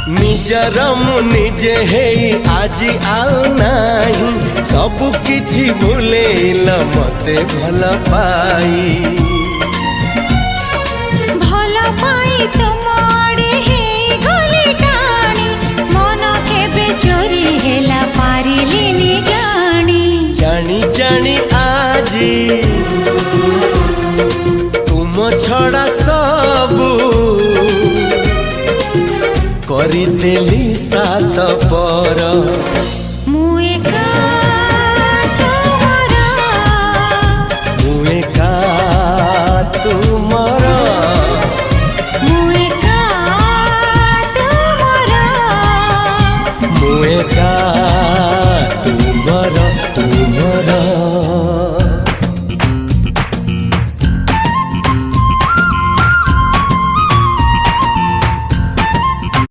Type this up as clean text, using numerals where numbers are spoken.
निजर मु निजे हे आज आउ नाही सब किछि भूलेल मते भल पाई भल पाई तुम आड़े हे गली टाणी मन केबे चोरी हेला पारिलिनी जानी जानी जानी आजी तुम छड़ा सबू करिदेली सात पर मु एका